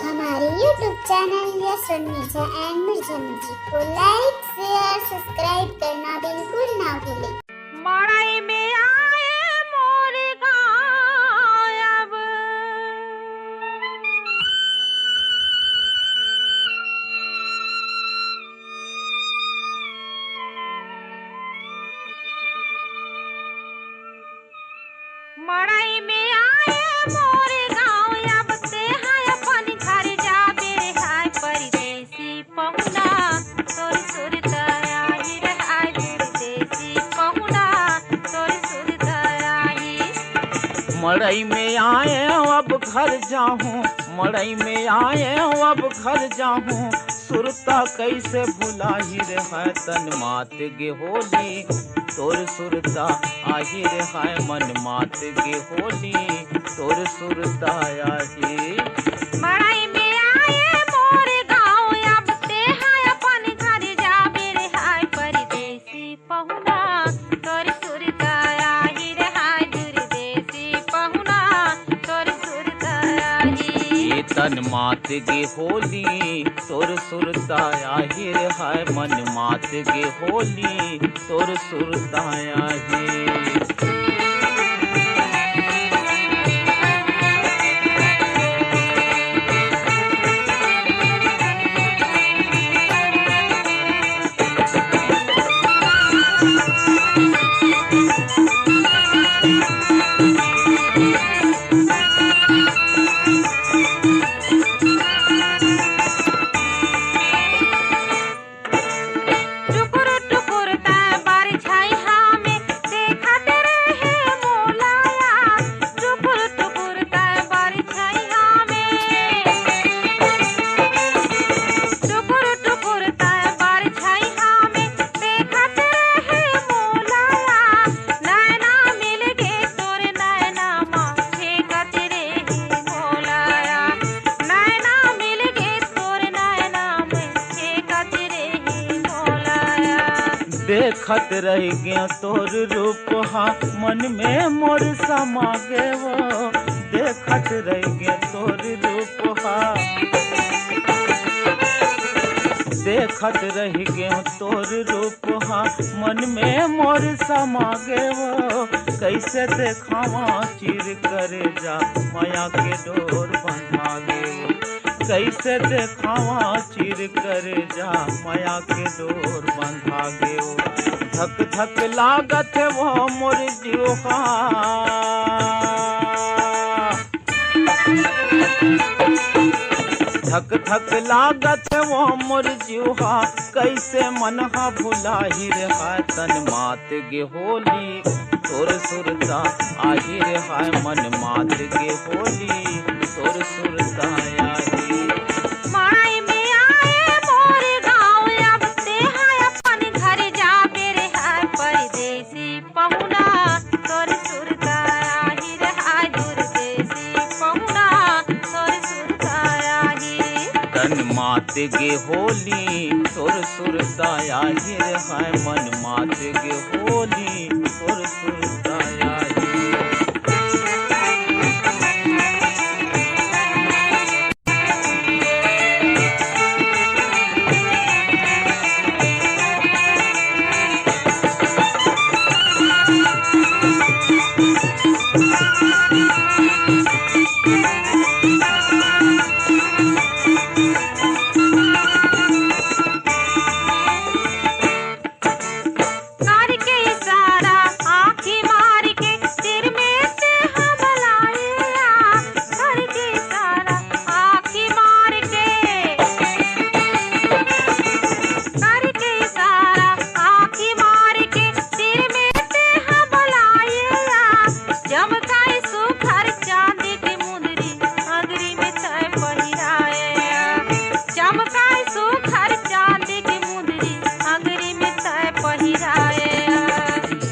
हमारे YouTube channel yes media and Mirza music को लाइक share subscribe करना बिल्कुल ना भूलें। मड़ई में आए मोर गायब, मड़ई में आए मोर गायब ते हाय अपन घर जा बेरे हाय परदेसी पहुना तोर सुरता आई रे हाय परदेसी पहुना तोर सुरता आई। मड़ई में आए अब घर जाऊं, मड़ई में आए अब घर जाऊं, सुरता कैसे भुलाही रे है तन मात गे होली तोर सुरता आही रे है मन मात गे होली तोर सुरता आही। मड़ई में आए मोर गाँव अब ते हाय अपन घर जा बेरे हाय परदेसी पहुना तोर सुरता आई रे हाय दुर्देसी पहुना तोर सुरता आई। ये तन मात गे होली तोर सुरता आही रे है मन मात गे होली तोर सुरता आही। देखत रह गया तोर रूप हाँ मन में मोर समा गे वो, देखत रह गया तोर रूप हाँ, देखत रह गया तोर रूप हाँ मन में मोर समा गे वो। कैसे देखावा चीर करे जा माया के डोर बंधा गे वो, कैसे देखावा चीर करे जा माया के डोर बंधा गे वो। धक धक लागत वो मोर जीवा, धक धक लागत वो मोर जीवा, कैसे मनहा भुलाही रे हाय तन मात गे होली तोर सुरता आही रे हाय मन मात गे होली तोर सुरता आही। मड़ई में आए मोर गाँव अब ते हाय अपन घर जा बेरे हाय परदेसी पहुना तोर सुरता आई रे हाय दुर्देसी पहुना तोर सुरता आई। तन मात गे होली तोर सुरता आही रे हाय मन मात गे होली तोर सुरता आही।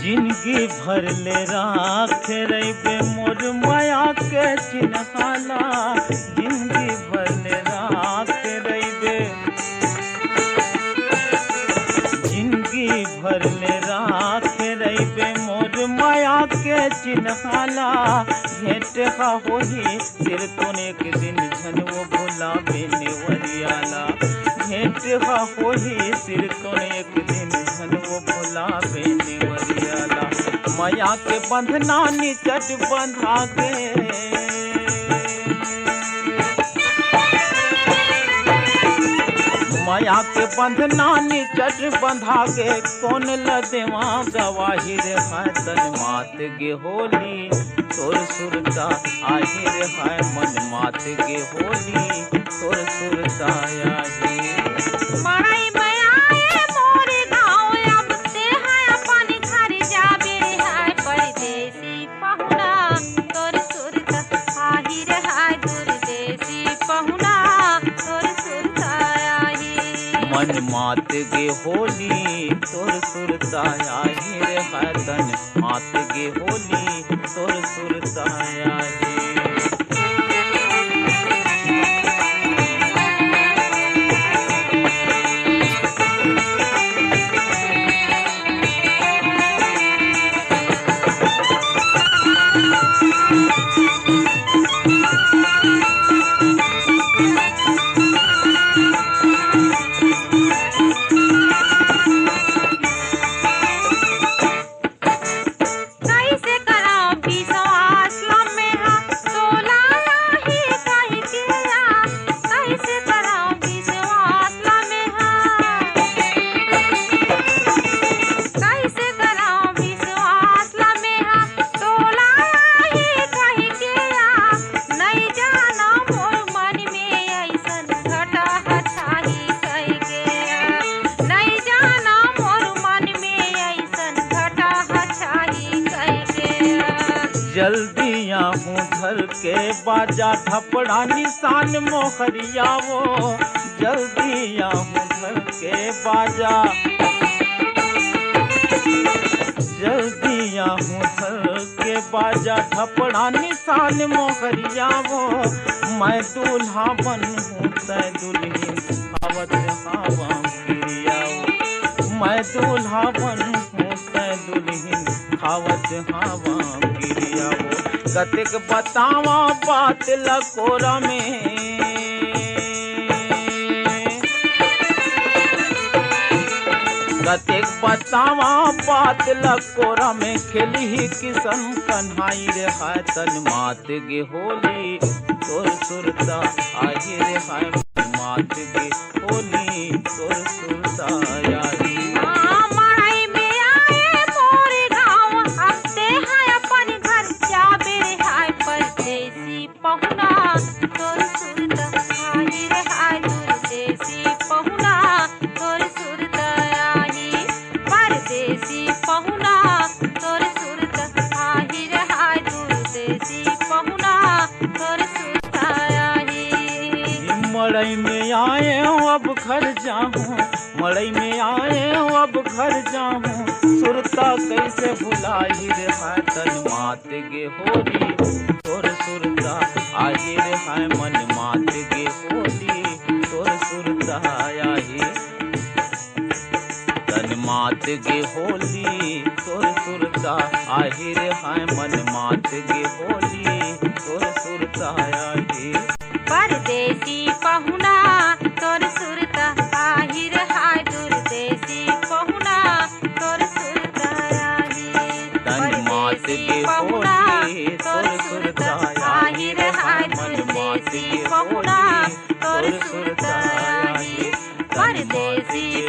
जिंदगी भर ले राख रहे मोर माया के चिन्हाला, जिंदगी भर ले राख रहे, जिंदगी भर ले राख रहे मोर माया के चिन्हाला। भेंट का होही सिर तो एक दिन झन वो भुला बुलावे नेवरियाला। भेंट हा होही सिर तो एक दिन धन वो बुलावे नेवरियाला। माया के बंधना निचट बंधा के, माया के बंधना निचट बंधा के, कौन लदेवा गवाही रे हाय तन मात गे होली तोर सुरता आही रे हाय मन मात गे होली तोर सुरता आही। मड़ई में आए मोरे गाँव अब ते हाय अपन घर जाबे रे हाय परदेसी पहुना तोर सुरता आही रे हाय दुर्देसी पहुना तोर सुरता आही। मन मात गे होली तोर सुरता आही रे हाय तन मात गे होली तोर सुरता आही। जल्दी आहूँ घर के बाजा थपड़ा निशान मोहरिया वो। जल्दी आहूँ घर के बाजा, जल्दी आहूँ घर के बाजा थपड़ा निशान मोहरिया वो। मैं दूल्हा बन हूँ तय दुल्हन खावत हवा गिरिया वो। मैं दूल्हा बन हूँ तय दुल्हन खावत हवा गिरिया वो। कतिक बतावा बात लकोरा में, कतिक बतावा बात लकोरा में। खेली ही किसम कन्हाई रे हाय तन मात गे होली तोर सुरता आही रे हाय मात गे होली तोर सुरता आही। मड़ई में आए मोरे गाँव अब ते हाय अपन घर जाबे रे हाय परदेसी पहुना तोर सुरता आही रे हाय दुर्देसी पहुना तोर सुरता आही। परदेसी पहुना तोर सुरता आही रे हाय दुर्देसी पहुना तोर सुरता आही। मड़ई में आए हूँ अब घर जाऊँ, मड़ई में आए हूँ अब घर जाऊँ। सुरता कैसे भुलाई रे हाय तन मात गे होली तोर सुरता आही रे हाय मन मात गे होली तोर सुरता आही। तन मात गे होली तोर सुरता आही रे हाय मन मात गे होली तोर सुरता आही। परदेसी पहुना तोर सुरता आही रे हाय दुर्देसी पहुना तोर सुरता आही। तन मात गे पहुना होली तोर सुरता आही रे हाय दुर्देसी पहुना तोर सुरता आही। परदेसी